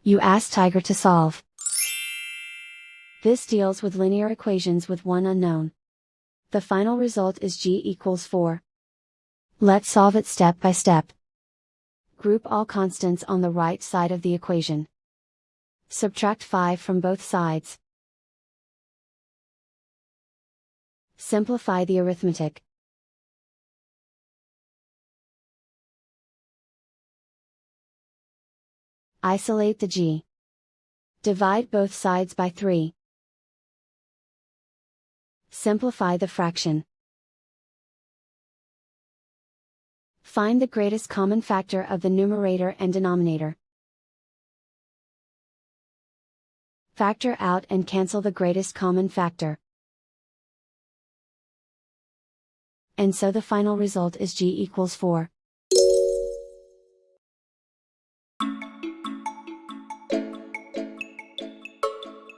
You ask Tiger to solve. This deals with linear equations with one unknown. The final result is g equals 4. Let's solve it step by step. Group all constants on the right side of the equation. Subtract 5 from both sides. Simplify the arithmetic. Isolate the g. Divide both sides by 3. Simplify the fraction. Find the greatest common factor of the numerator and denominator. Factor out and cancel the greatest common factor. And so the final result is g equals 4.